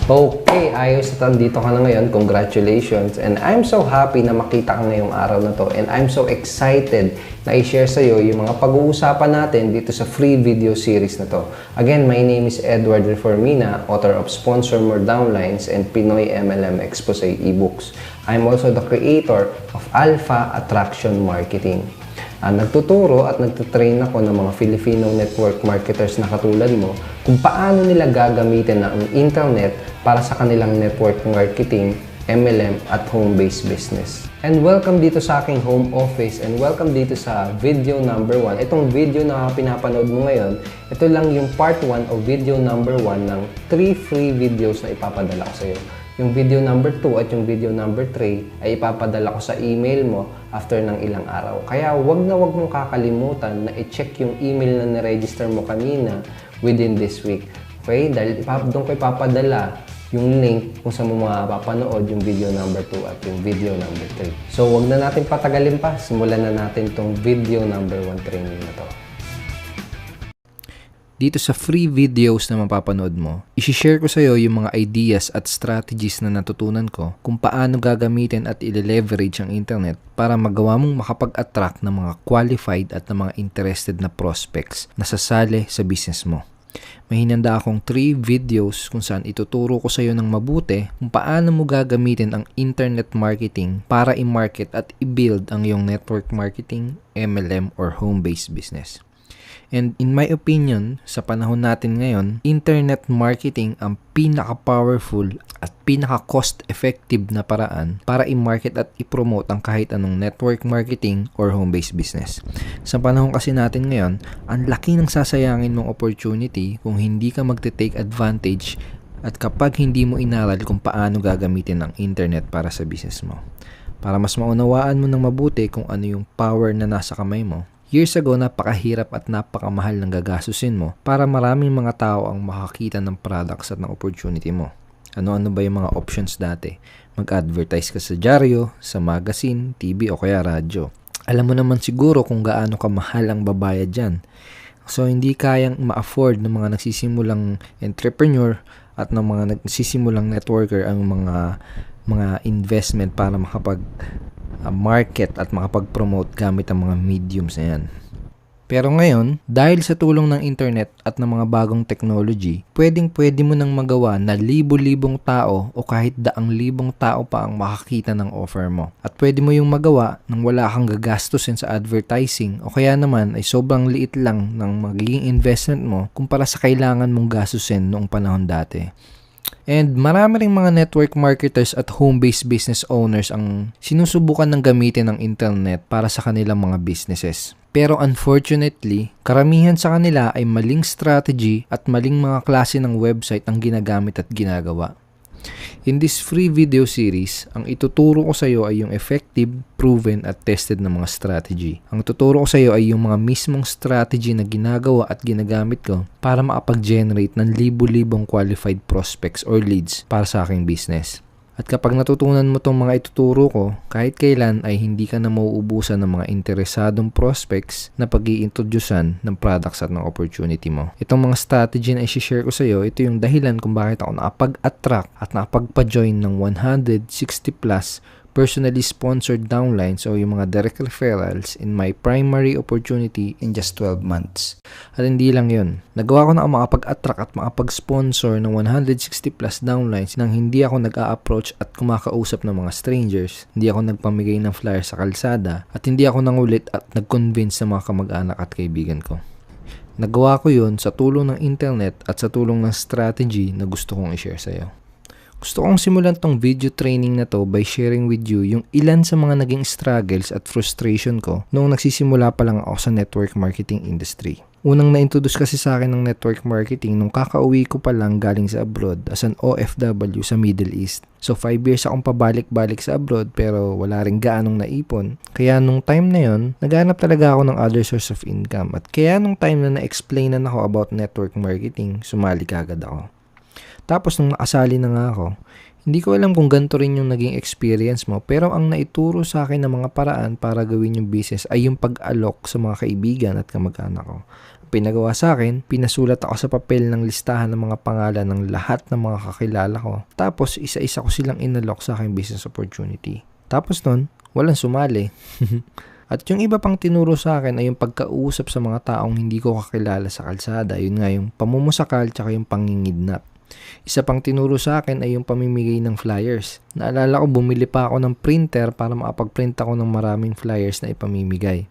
Okay, ayos at andito ka na ngayon. Congratulations. And I'm so happy na makita ka ngayong araw na to. And I'm so excited na i-share sa iyo yung mga pag-uusapan natin dito sa free video series na to. Again, my name is Edward Reformina, author of Sponsor More Downlines and Pinoy MLM Expose eBooks. I'm also the creator of Alpha Attraction Marketing. Nagtuturo at nagtutrain ako ng mga Filipino network marketers na katulad mo kung paano nila gagamitin ang internet para sa kanilang network marketing, MLM at home-based business. And welcome dito sa aking home office and welcome dito sa video number 1. Itong video na pinapanood mo ngayon, ito lang yung part 1 o video number 1 ng 3 free videos na ipapadala ko sa iyo. Yung video number 2 at yung video number 3 ay ipapadala ko sa email mo after ng ilang araw. Kaya wag mong kakalimutan na i-check yung email na na-register mo kanina within this week. Okay? Dahil doon ko ipapadala yung link kung saan mo mapapanood yung video number 2 at yung video number 3. So wag na natin patagalin pa. Simulan na natin tong video number 1 training na to. Dito sa free videos na mapapanood mo, isi-share ko sa iyo yung mga ideas at strategies na natutunan ko kung paano gagamitin at i-leverage ang internet para magawa mong makapag-attract ng mga qualified at ng mga interested na prospects na sasali sa business mo. May hinanda akong 3 videos kung saan ituturo ko sa iyo ng mabuti kung paano mo gagamitin ang internet marketing para i-market at i-build ang iyong network marketing, MLM, or home-based business. And in my opinion, sa panahon natin ngayon, internet marketing ang pinaka-powerful at pinaka-cost-effective na paraan para i-market at i-promote ang kahit anong network marketing or home-based business. Sa panahon kasi natin ngayon, ang laki ng sasayangin mong opportunity kung hindi ka magte-take advantage at kapag hindi mo inaral kung paano gagamitin ang internet para sa business mo. Para mas maunawaan mo ng mabuti kung ano yung power na nasa kamay mo, years ago, napakahirap at napakamahal ng gagastusin mo para maraming mga tao ang makakita ng products at ng opportunity mo. Ano-ano ba yung mga options dati? Mag-advertise ka sa dyaryo, sa magazine, TV o kaya radyo. Alam mo naman siguro kung gaano kamahal ang babayad dyan. So, hindi kayang ma-afford ng mga nagsisimulang entrepreneur at ng mga nagsisimulang networker ang mga investment para market at makapag-promote gamit ang mga mediums na yan. Pero ngayon, dahil sa tulong ng internet at ng mga bagong technology, pwede mo nang magawa na libo-libong tao o kahit daang libong tao pa ang makakita ng offer mo. At pwede mo yung magawa nang wala kang gagastusin sa advertising o kaya naman ay sobrang liit lang ng magiging investment mo kumpara sa kailangan mong gastusin noong panahon dati. And marami ring mga network marketers at home-based business owners ang sinusubukan ng gamitin ng internet para sa kanilang mga businesses. Pero unfortunately, karamihan sa kanila ay maling strategy at maling mga klase ng website ang ginagamit at ginagawa. In this free video series, ang ituturo ko sa iyo ay yung effective, proven at tested na mga strategy. Ang tuturo ko sa iyo ay yung mga mismong strategy na ginagawa at ginagamit ko para makapag-generate ng libo-libong qualified prospects or leads para sa aking business. At kapag natutunan mo itong mga ituturo ko, kahit kailan ay hindi ka na mauubusan ng mga interesadong prospects na pag-iintroducean ng products at ng opportunity mo. Itong mga strategy na i-share ko sa iyo, ito yung dahilan kung bakit ako nakapag-attract at nakapag-join ng 160 plus personally sponsored downlines o yung mga direct referrals in my primary opportunity in just 12 months. At hindi lang yun. Nagawa ko na makapag-attract at makapag-sponsor ng 160 plus downlines nang hindi ako nag-a-approach at kumakausap ng mga strangers, hindi ako nagpamigay ng flyer sa kalsada, at hindi ako nangulit at nag-convince sa mga kamag-anak at kaibigan ko. Nagawa ko yun sa tulong ng internet at sa tulong ng strategy na gusto kong i-share sa iyo. Gusto kong simulan tong video training na to by sharing with you yung ilan sa mga naging struggles at frustration ko noong nagsisimula pa lang ako sa network marketing industry. Unang na-introduce kasi sa akin ng network marketing nung kakauwi ko pa lang galing sa abroad as an OFW sa Middle East. So 5 years akong pabalik-balik sa abroad pero wala rin gaanong naipon. Kaya nung time na yon, naghanap talaga ako ng other source of income. At kaya nung time na na-explainan ako about network marketing, sumali kagad ako. Tapos nung nakasali na nga ako, hindi ko alam kung ganito rin yung naging experience mo, pero ang naituro sa akin ng mga paraan para gawin yung business ay yung pag-alok sa mga kaibigan at kamag-anak ko. pinagawa sa akin, pinasulat ako sa papel ng listahan ng mga pangalan ng lahat ng mga kakilala ko. Tapos, isa-isa ko silang inalok sa aking business opportunity. Tapos nun, walang sumali. At yung iba pang tinuro sa akin ay yung pagkausap sa mga taong hindi ko kakilala sa kalsada. Yun nga yung pamumusakal tsaka yung pangingidnap. Isa pang tinuro sa akin ay yung pamimigay ng flyers. Naalala ko, bumili pa ako ng printer para makapag-print ako ng maraming flyers na ipamimigay.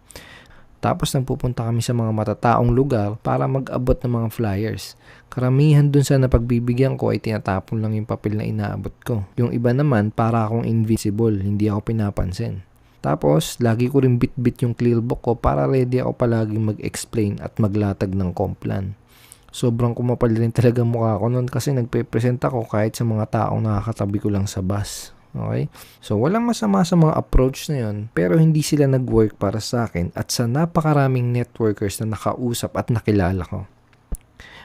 Tapos nagpupunta kami sa mga matataong lugar para mag-abot ng mga flyers. Karamihan dun sa napagbibigyan ko ay tinatapon lang yung papel na inaabot ko. Yung iba naman, para akong invisible, hindi ako pinapansin. Tapos, lagi ko rin bit-bit yung clear book ko para ready ako palaging mag-explain at maglatag ng complan. Sobrang kumapal rin talaga mukha ko noon kasi nagpe-present ako kahit sa mga taong nakakatabi ko lang sa bus. Okay? So, walang masama sa mga approach na yun, pero hindi sila nag-work para sa akin at sa napakaraming networkers na nakausap at nakilala ko.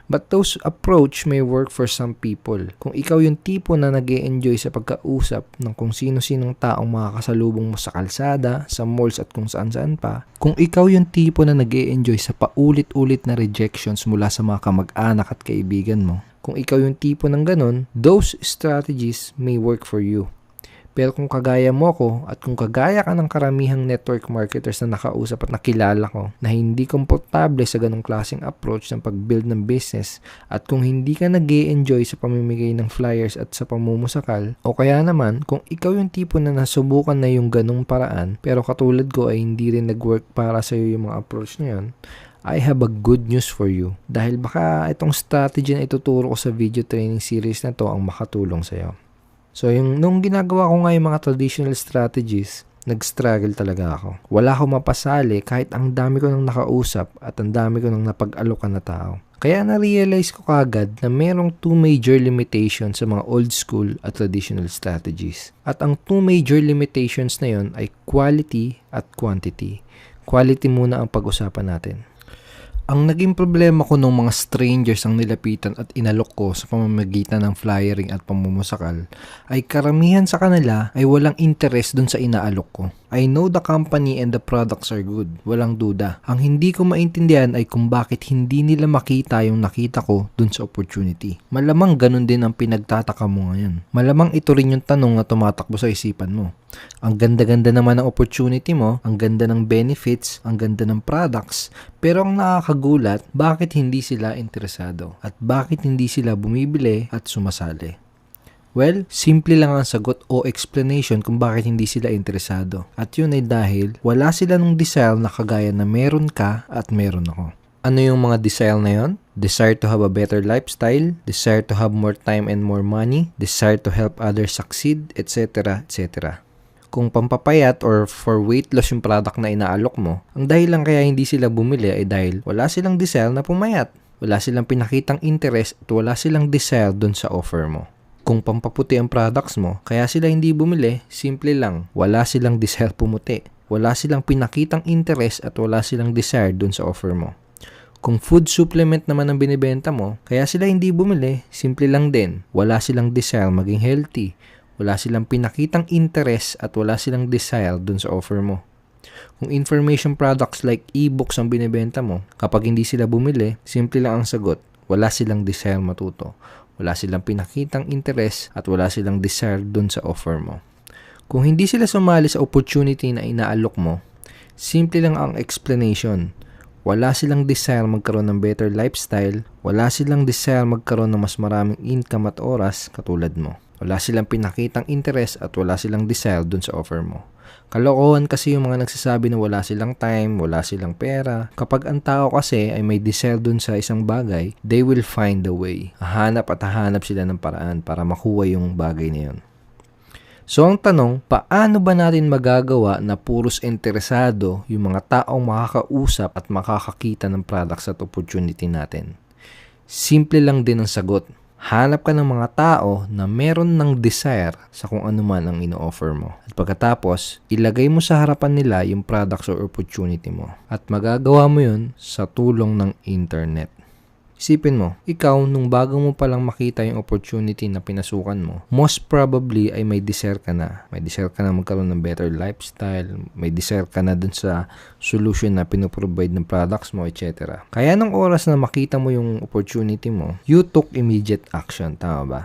But those approach may work for some people. Kung ikaw yung tipo na nag-e-enjoy sa pagkausap ng kung sino-sinong taong makakasalubong mo sa kalsada, sa malls at kung saan-saan pa, kung ikaw yung tipo na nag-e-enjoy sa paulit-ulit na rejections mula sa mga kamag-anak at kaibigan mo, kung ikaw yung tipo ng ganun, those strategies may work for you. Pero kung kagaya mo ko at kung kagaya ka ng karamihang network marketers na nakausap at nakilala ko na hindi komportable sa ganong klaseng approach ng pag-build ng business at kung hindi ka nag-e-enjoy sa pamimigay ng flyers at sa pamumusakal o kaya naman kung ikaw yung tipo na nasubukan na yung ganong paraan pero katulad ko ay hindi rin nag-work para sa'yo yung mga approach na yun, I have a good news for you dahil baka itong strategy na ituturo ko sa video training series na to ang makatulong sa'yo. So, nung ginagawa ko nga yung mga traditional strategies, nag-struggle talaga ako. Wala akong mapasali kahit ang dami ko nang nakausap at ang dami ko nang napag-alokan na tao. Kaya na-realize ko kagad na merong two major limitations sa mga old school at traditional strategies. At ang two major limitations na yon ay quality at quantity. Quality muna ang pag-usapan natin. Ang naging problema ko nung mga strangers ang nilapitan at inalok ko sa pamamagitan ng flyering at pamumusakal ay karamihan sa kanila ay walang interest dun sa inaalok ko. I know the company and the products are good, walang duda. Ang hindi ko maintindihan ay kung bakit hindi nila makita yung nakita ko dun sa opportunity. Malamang ganun din ang pinagtataka mo ngayon. Malamang ito rin yung tanong na tumatakbo sa isipan mo. Ang ganda-ganda naman ng opportunity mo, ang ganda ng benefits, ang ganda ng products, pero ang nakakagulat, bakit hindi sila interesado? At bakit hindi sila bumibili at sumasali? Well, simple lang ang sagot o explanation kung bakit hindi sila interesado. At yun ay dahil wala sila nung desire na kagaya na meron ka at meron ako. Ano yung mga desire na yun? Desire to have a better lifestyle, desire to have more time and more money, desire to help others succeed, etc. etc. Kung pampapayat or for weight loss yung product na inaalok mo, ang dahilan kaya hindi sila bumili ay dahil wala silang desire na pumayat. Wala silang pinakitang interest at wala silang desire dun sa offer mo. Kung pampaputi ang products mo, kaya sila hindi bumili, simple lang, wala silang desire pumuti. Wala silang pinakitang interest at wala silang desire dun sa offer mo. Kung food supplement naman ang binibenta mo, kaya sila hindi bumili, simple lang din, wala silang desire maging healthy. Wala silang pinakitang interest at wala silang desire dun sa offer mo. Kung information products like e-books ang binibenta mo, kapag hindi sila bumili, simple lang ang sagot, wala silang desire matuto. Wala silang pinakitang interest at wala silang desire dun sa offer mo. Kung hindi sila sumali sa opportunity na inaalok mo, simple lang ang explanation. Wala silang desire magkaroon ng better lifestyle, wala silang desire magkaroon ng mas maraming income at oras katulad mo. Wala silang pinakitang interest at wala silang desire dun sa offer mo. Kalokohan kasi yung mga nagsasabi na wala silang time, wala silang pera. Kapag ang tao kasi ay may desire dun sa isang bagay, they will find a way. Hahanap at hahanap sila ng paraan para makuha yung bagay na yun. So ang tanong, paano ba natin magagawa na puros interesado yung mga taong makakausap at makakakita ng products at opportunity natin? Simple lang din ang sagot. Hanap ka ng mga tao na meron ng desire sa kung ano man ang ino-offer mo. At pagkatapos, ilagay mo sa harapan nila yung products or opportunity mo. At magagawa mo yun sa tulong ng internet. Isipin mo, ikaw nung bago mo palang makita yung opportunity na pinasukan mo, most probably ay may desire ka na. May desire ka na magkaroon ng better lifestyle, may desire ka na dun sa solution na pinoprovide ng products mo, etc. Kaya nung oras na makita mo yung opportunity mo, you took immediate action, tama ba?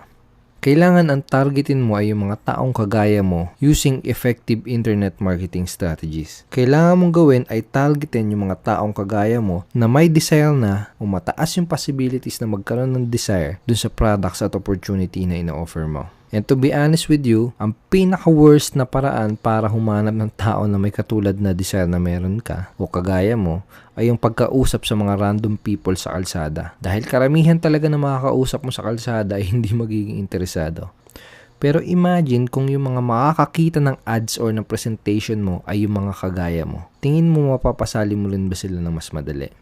Kailangan ang targetin mo ay yung mga taong kagaya mo using effective internet marketing strategies. Kailangan mong gawin ay targetin yung mga taong kagaya mo na may desire na o mataas yung possibilities na magkaroon ng desire dun sa products at opportunity na ina-offer mo. And to be honest with you, ang pinaka-worst na paraan para humanap ng tao na may katulad na desire na meron ka o kagaya mo ay yung pagkausap sa mga random people sa kalsada. Dahil karamihan talaga na makakausap mo sa kalsada ay hindi magiging interesado. Pero imagine kung yung mga makakakita ng ads or ng presentation mo ay yung mga kagaya mo. Tingin mo mapapasali mo rin ba sila ng mas madali?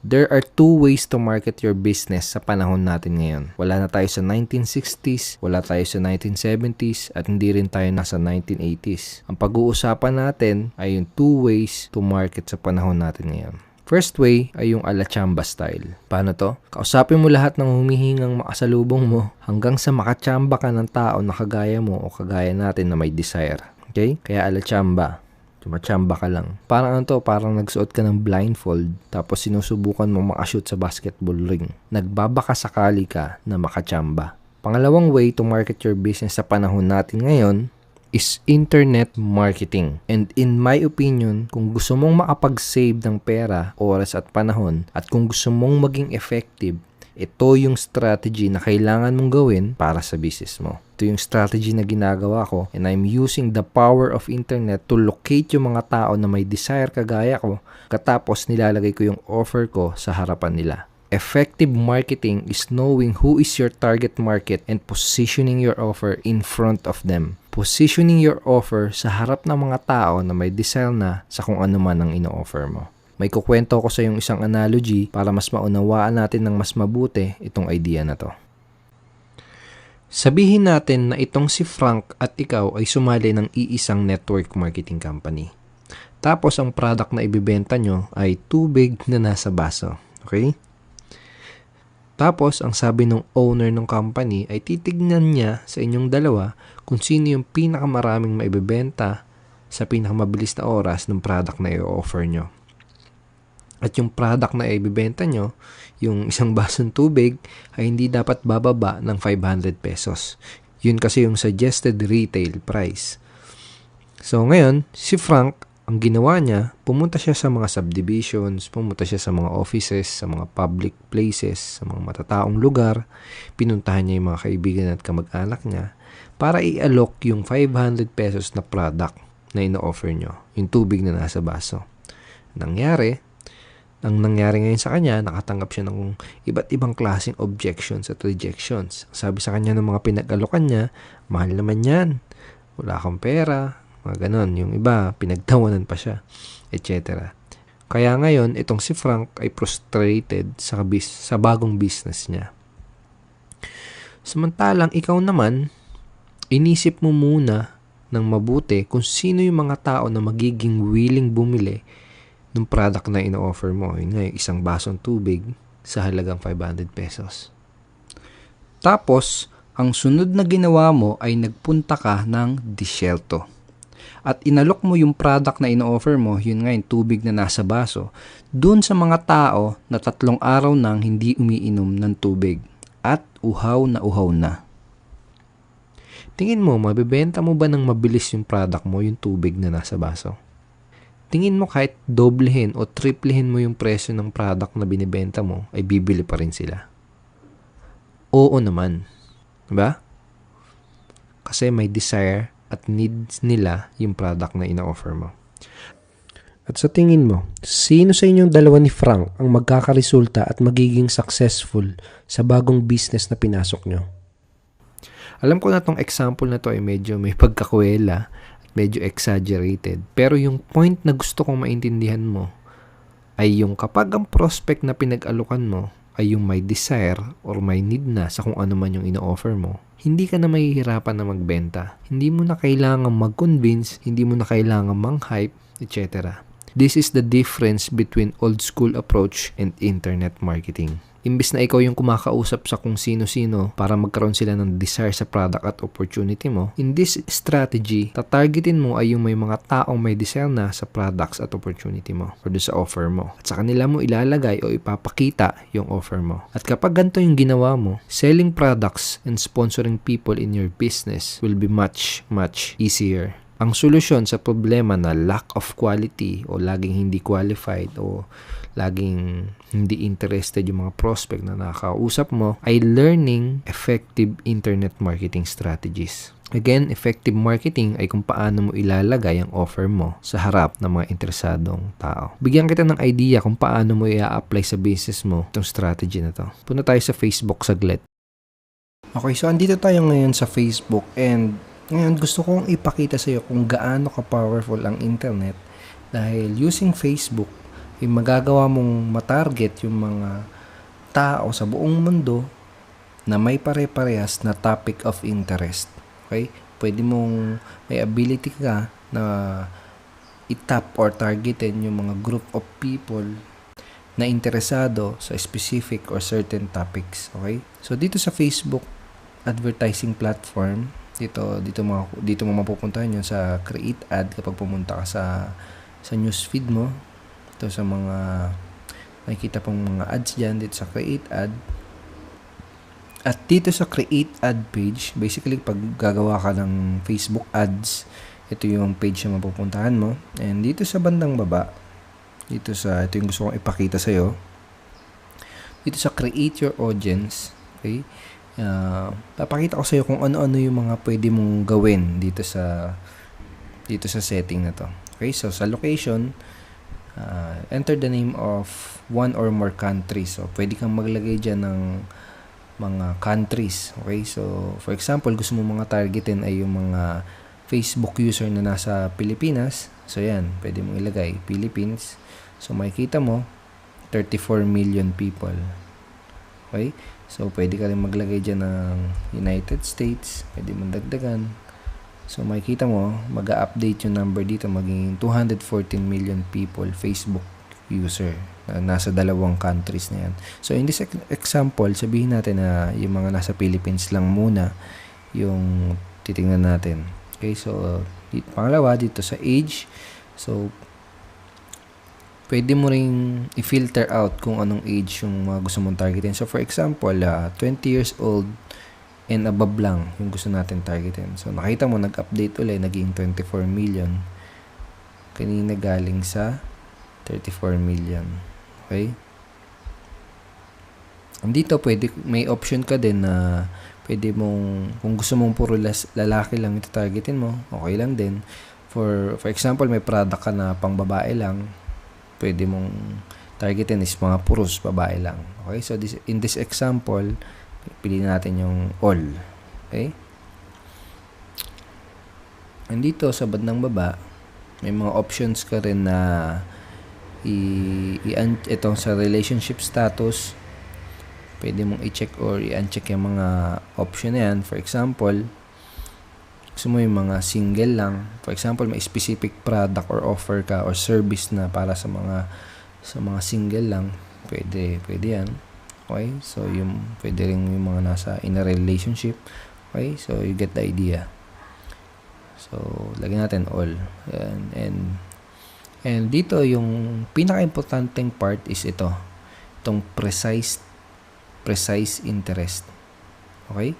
There are two ways to market your business sa panahon natin ngayon. Wala na tayo sa 1960s, wala tayo sa 1970s, at hindi rin tayo nasa 1980s. Ang pag-uusapan natin ay yung two ways to market sa panahon natin ngayon. First way ay yung ala chamba style. Paano to? Kausapin mo lahat ng humihingang makasalubong mo hanggang sa makachamba ka ng tao na kagaya mo o kagaya natin na may desire. Okay? Kaya ala chamba. Tumachamba ka lang. Parang parang nagsuot ka ng blindfold tapos sinusubukan mo makashoot sa basketball ring. Nagbabaka sakali ka na makachamba. Pangalawang way to market your business sa panahon natin ngayon is internet marketing. And in my opinion, kung gusto mong makapag-save ng pera, oras at panahon, at kung gusto mong maging effective, ito yung strategy na kailangan mong gawin para sa business mo. Ito yung strategy na ginagawa ko, and I'm using the power of internet to locate yung mga tao na may desire kagaya ko, katapos nilalagay ko yung offer ko sa harapan nila. Effective marketing is knowing who is your target market and positioning your offer in front of them. Positioning your offer sa harap ng mga tao na may desire na sa kung ano man ang ino-offer mo. May kukwento ko sa yung isang analogy para mas maunawaan natin ng mas mabuti itong idea na to. Sabihin natin na itong si Frank at ikaw ay sumali ng iisang network marketing company. Tapos ang product na ibibenta nyo ay tubig na nasa baso. Okay? Tapos ang sabi ng owner ng company ay titignan niya sa inyong dalawa kung sino yung pinakamaraming maibibenta sa pinakamabilis na oras ng product na i-offer nyo. At yung product na ibibenta nyo, yung isang basong tubig, ay hindi dapat bababa ng 500 pesos. Yun kasi yung suggested retail price. So ngayon, si Frank, ang ginawa niya, pumunta siya sa mga subdivisions, pumunta siya sa mga offices, sa mga public places, sa mga matataong lugar, pinuntahan niya yung mga kaibigan at kamag-anak niya para i-alok yung 500 pesos na product na ino-offer nyo, yung tubig na nasa baso. Ang nangyari ngayon sa kanya, nakatanggap siya ng iba't ibang klaseng objections at rejections. Sabi sa kanya ng mga pinag-alokan niya, mahal naman yan, wala akong pera, mga ganon. Yung iba, pinagtawanan pa siya, etc. Kaya ngayon, itong si Frank ay frustrated sa bagong business niya. Samantalang ikaw naman, inisip mo muna ng mabuti kung sino yung mga tao na magiging willing bumili ng product na ino-offer mo. Yun nga, yung isang basong tubig sa halagang 500 pesos. Tapos, ang sunod na ginawa mo ay nagpunta ka ng disyerto. At inalok mo yung product na ino-offer mo, yun nga, yung tubig na nasa baso, dun sa mga tao na 3 araw nang hindi umiinom ng tubig at uhaw na. Tingin mo, mabibenta mo ba ng mabilis yung product mo, yung tubig na nasa baso? Tingin mo kahit doblehin o triplehin mo yung presyo ng product na binibenta mo, ay bibili pa rin sila? Oo naman. Diba? Kasi may desire at needs nila yung product na ina-offer mo. At sa tingin mo, sino sa inyong dalawa ni Frank ang magkakaresulta at magiging successful sa bagong business na pinasok nyo? Alam ko na tong example na to ay medyo may pagkakuwela, medyo exaggerated. Pero yung point na gusto kong maintindihan mo ay yung kapag ang prospect na pinag-alukan mo ay yung may desire or may need na sa kung ano man yung ino-offer mo, hindi ka na mahihirapan na magbenta. Hindi mo na kailangan mag-convince, hindi mo na kailangan mang-hype, etc. This is the difference between old school approach and internet marketing. Imbis na ikaw yung kumakausap sa kung sino-sino para magkaroon sila ng desire sa product at opportunity mo, in this strategy, tatargetin mo ay yung may mga taong may desire na sa products at opportunity mo or do sa offer mo. At sa kanila mo ilalagay o ipapakita yung offer mo. At kapag ganito yung ginawa mo, selling products and sponsoring people in your business will be much easier. Ang solusyon sa problema na lack of quality o laging hindi qualified o laging hindi interested yung mga prospect na nakakausap mo ay learning effective internet marketing strategies. Again, effective marketing ay kung paano mo ilalagay ang offer mo sa harap ng mga interesadong tao. Bigyan kita ng idea kung paano mo i-apply sa business mo itong strategy na to. Punta tayo sa Facebook saglit. Okay, so andito tayo ngayon sa Facebook and ngayon gusto kong ipakita sa iyo kung gaano ka-powerful ang internet dahil using Facebook ay magagawa mong matarget yung mga tao sa buong mundo na may pare-parehas na topic of interest. Okay? Pwede mong may ability ka na i-tap or targetin yung mga group of people na interesado sa specific or certain topics. Okay? So dito sa Facebook advertising platform, dito mo mapupuntahan yun sa create ad kapag pumunta ka sa newsfeed mo. Ito sa mga nakikita pong mga ads dyan dito sa create ad. At dito sa create ad page, basically pag gagawa ka ng Facebook ads, ito yung page na mapupuntahan mo. And dito sa bandang baba, ito yung gusto kong ipakita sa'yo. Dito sa create your audience, okay? Papakita ko sa iyo kung ano-ano yung mga pwede mong gawin dito sa setting na to. Okay, so sa location, enter the name of one or more countries. So pwede kang maglagay diyan ng mga countries. Okay, so for example, gusto mo mga targetin ay yung mga Facebook user na nasa Pilipinas. So yan, pwede mong ilagay Philippines. So makikita mo 34 million people. Okay? So, pwede ka rin maglagay dyan ng United States. Pwede mong dagdagan. So, makikita mo, mag-update yung number dito. Maging 214 million people Facebook user na nasa dalawang countries na yan. So, in this example, sabihin natin na yung mga nasa Philippines lang muna yung titingnan natin. Okay, so, pangalawa, dito sa age. So, pwede mo ring i-filter out kung anong age yung mga gusto mong targetin. So, for example, 20 years old and above lang yung gusto natin targetin. So, nakita mo, nag-update ulit, naging 24 million. Kanina galing sa 34 million. Okay? Dito, may option ka din na pwede mong, kung gusto mong puro lalaki lang ito targetin mo, okay lang din. For example, may product ka na pang babae lang, pwede mong targetin is mga puros babae lang. Okay? So, in this example, piliin natin yung all. Okay? And dito, sa bandang baba, may mga options ka rin na itong sa relationship status, pwede mong i-check or i-uncheck yung mga option na yan. For example, gusto mo yung mga single lang. For example, may specific product or offer ka or service na para sa mga single lang. Pwede yan. Okay? So, pwede rin yung mga nasa in a relationship. Okay? So, you get the idea. So, lagyan natin all. And dito, yung pinaka-importanting part is ito. Itong precise interest. Okay?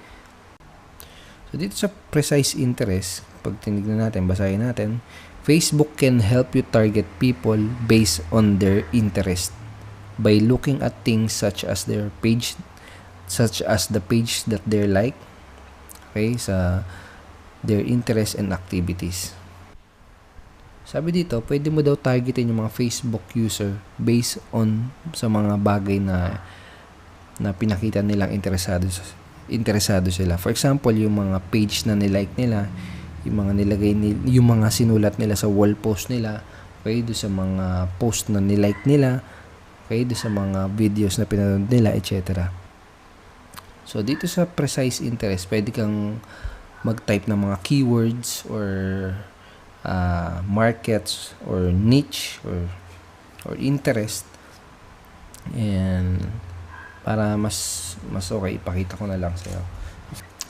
So, dito sa precise interest, pag tinignan natin, basahin natin, Facebook can help you target people based on their interest by looking at things such as the page that they like, okay, sa their interests and activities. Sabi dito, pwede mo daw targetin yung mga Facebook user based on sa mga bagay na pinakita nilang interesado sila. For example, yung mga page na nilike nila, yung mga sinulat nila sa wall post nila, okay, do sa mga post na nilike nila, okay, do sa mga videos na pinanood nila, etc. So, dito sa precise interest, pwede kang mag-type ng mga keywords or markets or niche or interest. And para mas okay, ipakita ko na lang sa'yo.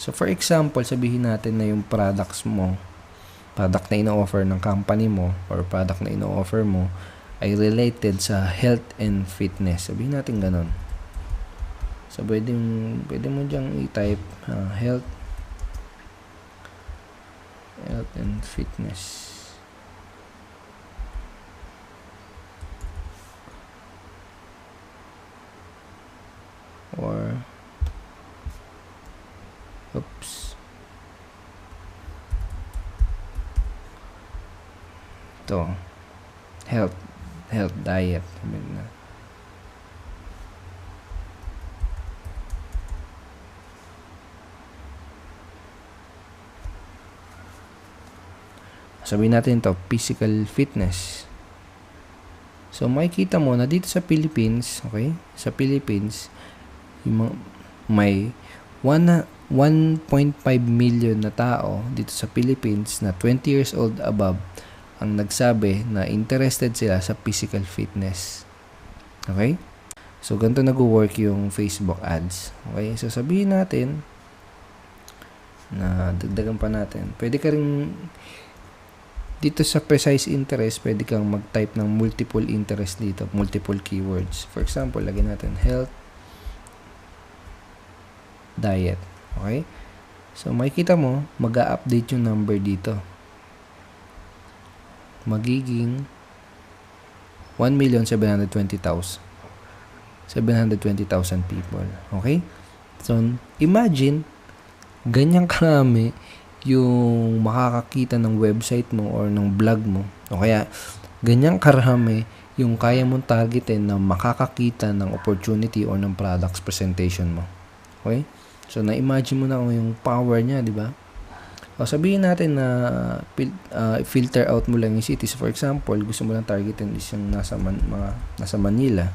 So, for example, sabihin natin na yung product na ino-offer ng company mo or product na ino-offer mo ay related sa health and fitness. Sabihin natin ganun. So, pwede mo diyang i-type health and fitness. Or ito, health diet. Sabihin natin to, physical fitness. So, makikita mo na dito sa Philippines, okay? Sa Philippines, may 1.5 million na tao dito sa Philippines na 20 years old above ang nagsabi na interested sila sa physical fitness. Okay? So, ganito nag-work yung Facebook ads. Okay? So, sabihin natin na dagdagan pa natin. Pwede ka rin dito sa precise interest, pwede kang mag-type ng multiple interest dito, multiple keywords. For example, lagyan natin health, diet. Okay? So, makikita mo, mag-a-update yung number dito. Magiging 1,720,000 people. Okay? So, imagine, ganyang karami yung makakakita ng website mo or ng blog mo. O kaya, ganyang karami yung kaya mong targetin na makakakita ng opportunity or ng products presentation mo. Okay? So, na-imagine mo na yung power niya, di ba? O, sabihin natin na filter out mo lang yung cities. For example, gusto mo lang targetin is yung nasa Manila.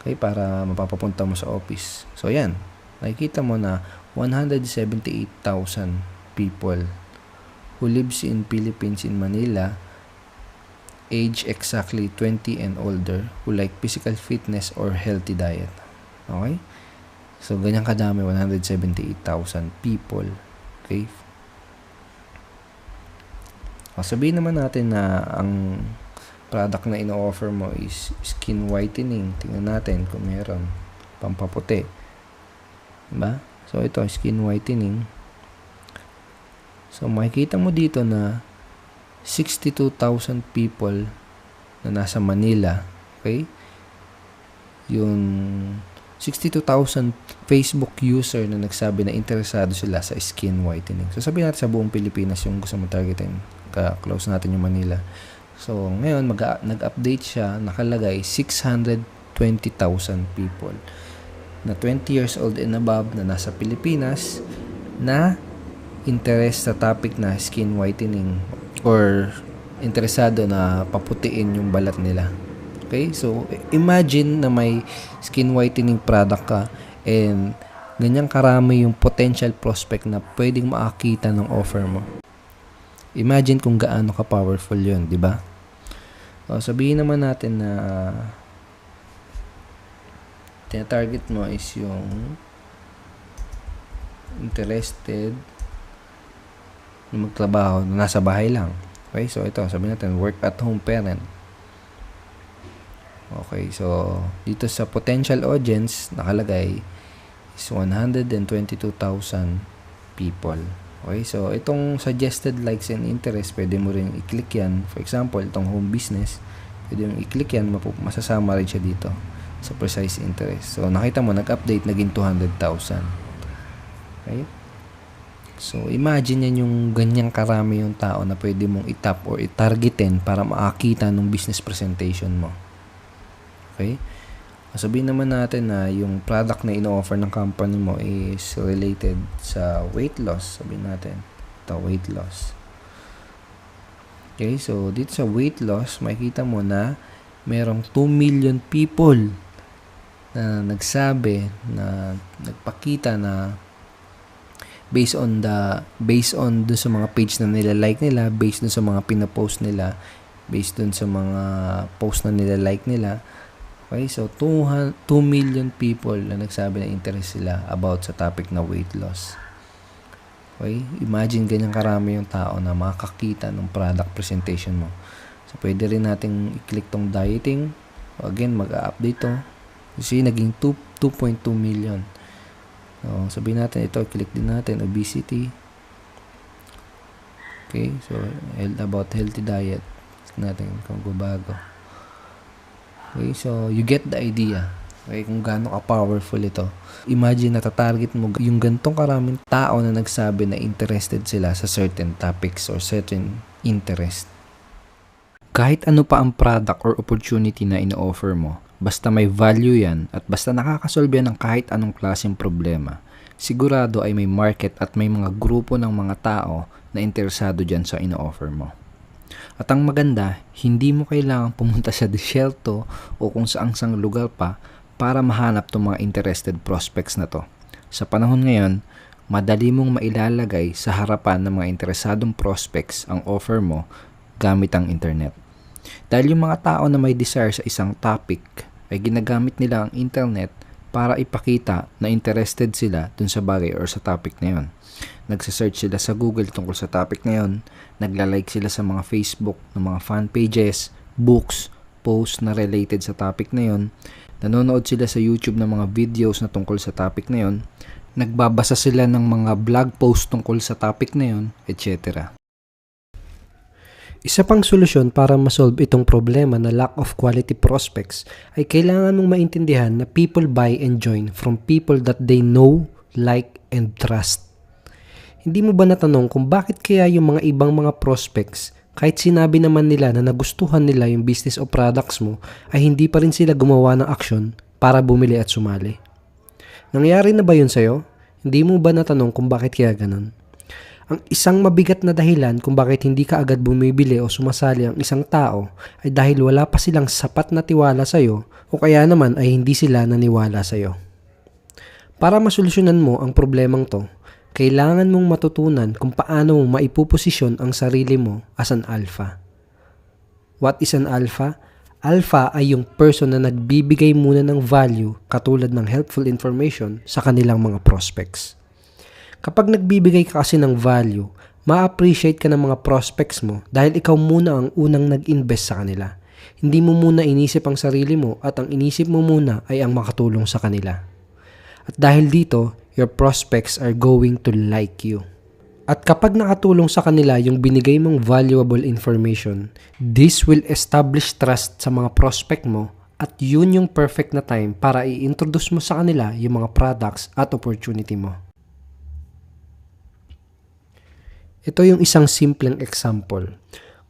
Okay? Para mapapapunta mo sa office. So, yan. Nakikita mo na 178,000 people who lives in Philippines in Manila, age exactly 20 and older, who like physical fitness or healthy diet. Okay? So, ganyan kadami, 178,000 people. Okay? O, sabihin naman natin na ang product na ino-offer mo is skin whitening. Tingnan natin kung meron. Pampaputi. Diba? So, ito, skin whitening. So, makikita mo dito na 62,000 people na nasa Manila. Okay? Yung 62,000 Facebook user na nagsabi na interesado sila sa skin whitening. So, sabihin natin sa buong Pilipinas yung gusto mo targetin. Close natin yung Manila. So, ngayon, nag-update siya. Nakalagay 620,000 people na 20 years old and above na nasa Pilipinas na interest sa topic na skin whitening or interesado na paputiin yung balat nila. Okay? So, imagine na may skin whitening product ka and ganyang karami yung potential prospect na pwedeng makakita ng offer mo. Imagine kung gaano ka powerful yun, di ba? O, sabihin naman natin na tina-target mo is yung interested na magtrabaho na nasa bahay lang. Okay, so ito, sabihin natin, work at home parent. Okay, so dito sa potential audience, nakalagay is 122,000 people. Okay, so itong suggested likes and interest, pwede mo rin i-click yan. For example, itong home business, pwede mo i-click yan, masasama rin siya dito sa precise interest. So, nakita mo, nag-update, naging 200,000. Okay? So, imagine yan yung ganyang karami yung tao na pwede mong i-tap or i-targetin para makakita ng business presentation mo. Okay? Sabihin naman natin na yung product na ino-offer ng company mo is related sa weight loss. Sabihin natin, ito, weight loss. Okay, so dito sa weight loss, makikita mo na merong 2 million people na nagsabi, na nagpakita na based on dun sa mga page na nila-like nila, based dun sa mga pinapost nila, based dun sa mga post na nila-like nila. Okay, so 2 million people na nagsabi na interest sila about sa topic na weight loss. Okay, imagine ganyan karami yung tao na makakita ng product presentation mo. So, pwede rin nating i-click tong dieting. Again, mag-update to. Kasi naging 2.2 million. So, sabihin natin ito, click din natin, obesity. Okay, so about healthy diet. Click natin kung bago. Okay, so you get the idea. Okay, kung gaano ka-powerful ito. Imagine na tatarget mo yung gantong karaming tao na nagsabi na interested sila sa certain topics or certain interest. Kahit ano pa ang product or opportunity na ino-offer mo, basta may value yan at basta nakakasolve yan ng kahit anong klaseng problema, sigurado ay may market at may mga grupo ng mga tao na interesado dyan sa ino-offer mo. At ang maganda, hindi mo kailangang pumunta sa desierto o kung saang lugar pa para mahanap itong mga interested prospects na to. Sa panahon ngayon, madali mong mailalagay sa harapan ng mga interesadong prospects ang offer mo gamit ang internet. Dahil yung mga tao na may desire sa isang topic ay ginagamit nila ang internet para ipakita na interested sila dun sa bagay or sa topic na yun. Nagsasearch sila sa Google tungkol sa topic na yun, nagla-like sila sa mga Facebook ng mga fan pages, books, posts na related sa topic na yun, nanonood sila sa YouTube ng mga videos na tungkol sa topic na yun, nagbabasa sila ng mga blog posts tungkol sa topic na yun, etc. Isa pang solusyon para masolve itong problema na lack of quality prospects ay kailangan mong maintindihan na people buy and join from people that they know, like, and trust. Hindi mo ba natanong kung bakit kaya yung mga ibang mga prospects, kahit sinabi naman nila na nagustuhan nila yung business o products mo, ay hindi pa rin sila gumawa ng aksyon para bumili at sumali? Nangyari na ba yun sa'yo? Hindi mo ba natanong kung bakit kaya ganun? Ang isang mabigat na dahilan kung bakit hindi ka agad bumibili o sumasali ang isang tao ay dahil wala pa silang sapat na tiwala sa'yo o kaya naman ay hindi sila naniwala sa'yo. Para masolusyonan mo ang problemang to, kailangan mong matutunan kung paano mo maipuposisyon ang sarili mo as an alpha. What is an alpha? Alpha ay yung person na nagbibigay muna ng value katulad ng helpful information sa kanilang mga prospects. Kapag nagbibigay ka kasi ng value, ma-appreciate ka ng mga prospects mo dahil ikaw muna ang unang nag-invest sa kanila. Hindi mo muna inisip ang sarili mo at ang inisip mo muna ay ang makatulong sa kanila. At dahil dito, your prospects are going to like you. At kapag nakatulong sa kanila yung binigay mong valuable information, this will establish trust sa mga prospect mo at yun yung perfect na time para i-introduce mo sa kanila yung mga products at opportunity mo. Ito yung isang simpleng example.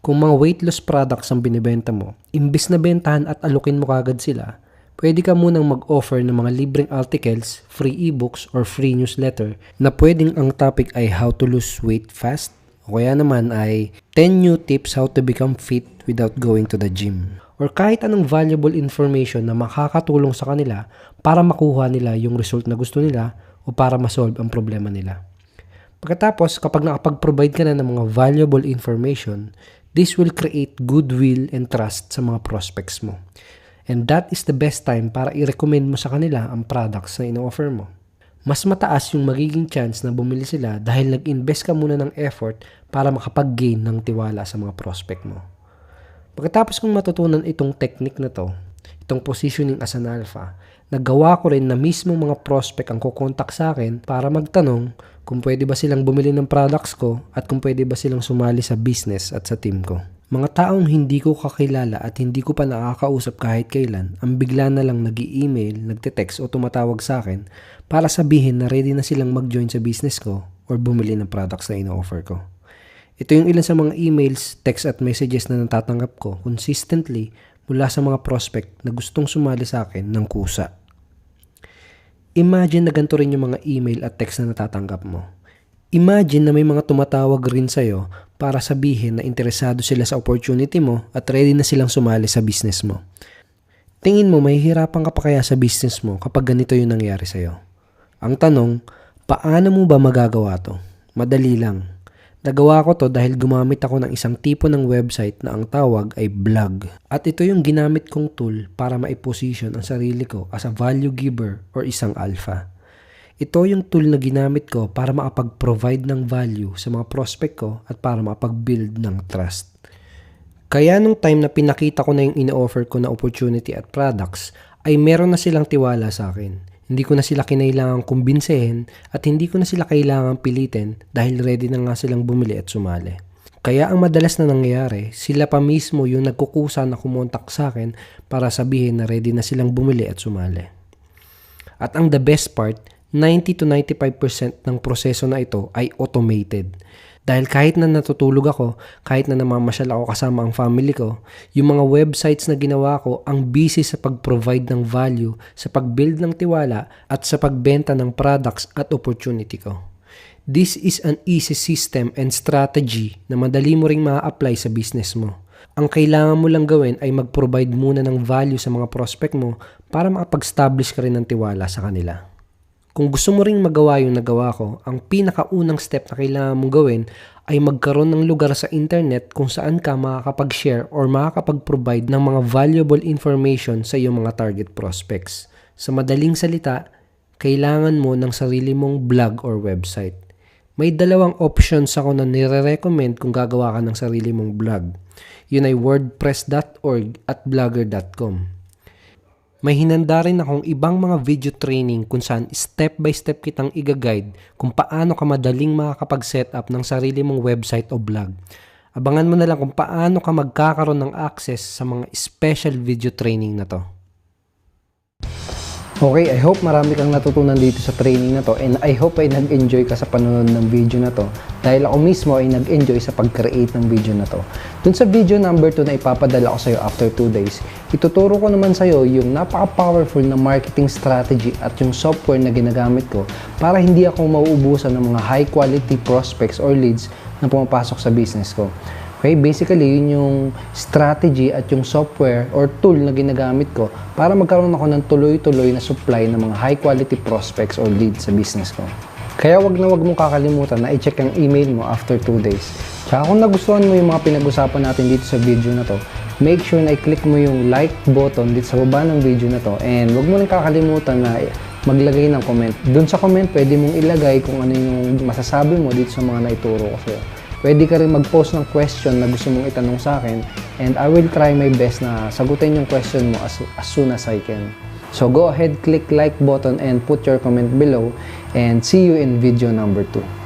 Kung mga weight loss products ang binibenta mo, imbis na bentahan at alukin mo kagad sila, pwede ka munang mag-offer ng mga libreng articles, free ebooks, or free newsletter na pwedeng ang topic ay how to lose weight fast o kaya naman ay 10 new tips how to become fit without going to the gym. Or kahit anong valuable information na makakatulong sa kanila para makuha nila yung result na gusto nila o para masolve ang problema nila. Pagkatapos, kapag nakapag-provide ka na ng mga valuable information, this will create goodwill and trust sa mga prospects mo. And that is the best time para i-recommend mo sa kanila ang products na ino-offer mo. Mas mataas yung magiging chance na bumili sila dahil nag-invest ka muna ng effort para makapag-gain ng tiwala sa mga prospect mo. Pagkatapos kong matutunan itong technique na to, itong positioning as an alpha, nagawa ko rin na mismo mga prospect ang kukontak sa akin para magtanong kung pwede ba silang bumili ng products ko at kung pwede ba silang sumali sa business at sa team ko. Mga taong hindi ko kakilala at hindi ko pa nakakausap kahit kailan, ang bigla na lang nag-i-email, nagte-text o tumatawag sa akin para sabihin na ready na silang mag-join sa business ko or bumili ng products na ino-offer ko. Ito yung ilan sa mga emails, text at messages na natatanggap ko consistently mula sa mga prospect na gustong sumali sa akin ng kusa. Imagine na ganito rin yung mga email at text na natatanggap mo. Imagine na may mga tumatawag rin sa'yo para sabihin na interesado sila sa opportunity mo at ready na silang sumali sa business mo. Tingin mo, mahihirapan ka pa kaya sa business mo kapag ganito yung nangyari sa'yo? Ang tanong, paano mo ba magagawa to? Madali lang. Nagawa ko to dahil gumamit ako ng isang tipo ng website na ang tawag ay blog. At ito yung ginamit kong tool para maiposition ang sarili ko as a value giver or isang alpha. Ito yung tool na ginamit ko para makapag-provide ng value sa mga prospect ko at para makapag-build ng trust. Kaya nung time na pinakita ko na yung ina-offer ko na opportunity at products, ay meron na silang tiwala sa akin. Hindi ko na sila kinailangang kumbinsehin at hindi ko na sila kailangang pilitin dahil ready na nga silang bumili at sumali. Kaya ang madalas na nangyayari, sila pa mismo yung nagkukusa na kumontak sa akin para sabihin na ready na silang bumili at sumali. At ang the best part, 90 to 95% ng proseso na ito ay automated. Dahil kahit na natutulog ako, kahit na namamasyal ako kasama ang family ko, yung mga websites na ginawa ko ang busy sa pag-provide ng value, sa pag-build ng tiwala, at sa pagbenta ng products at opportunity ko. This is an easy system and strategy na madali mo ring ma-apply sa business mo. Ang kailangan mo lang gawin ay mag-provide muna ng value sa mga prospect mo para makapag-establish ka rin ng tiwala sa kanila. Kung gusto mo ring magawa yung nagawa ko, ang pinakaunang step na kailangan mong gawin ay magkaroon ng lugar sa internet kung saan ka makakapag-share or makakapag-provide ng mga valuable information sa iyong mga target prospects. Sa madaling salita, kailangan mo ng sarili mong blog or website. May dalawang options ako na nire-recommend kung gagawa ka ng sarili mong blog. Yun ay wordpress.org at blogger.com. May hinanda rin akong ibang mga video training kung saan step by step kitang i-guide kung paano ka madaling makakapag-setup ng sarili mong website o blog. Abangan mo na lang kung paano ka magkakaroon ng access sa mga special video training na to. Okay, I hope marami kang natutunan dito sa training na to and I hope ay nag-enjoy ka sa panonood ng video na to dahil ako mismo ay nag-enjoy sa pag-create ng video na to. Dun sa video number 2 na ipapadala ko sa'yo after 2 days, ituturo ko naman sa'yo yung napaka-powerful na marketing strategy at yung software na ginagamit ko para hindi ako mauubusan ng mga high-quality prospects or leads na pumapasok sa business ko. Okay, basically, yun yung strategy at yung software or tool na ginagamit ko para magkaroon ako ng tuloy-tuloy na supply ng mga high-quality prospects or leads sa business ko. Kaya wag mong kakalimutan na i-check ang email mo after 2 days. Tsaka kung nagustuhan mo yung mga pinag-usapan natin dito sa video na to, make sure na i-click mo yung like button dito sa baba ng video na to and wag mo rin kakalimutan na maglagay ng comment. Doon sa comment, pwede mong ilagay kung ano yung masasabi mo dito sa mga naituro ko sa'yo. Pwede ka rin mag-post ng question na gusto mong itanong sa akin and I will try my best na sagutin yung question mo as soon as I can. So go ahead, click like button and put your comment below and see you in video number 2.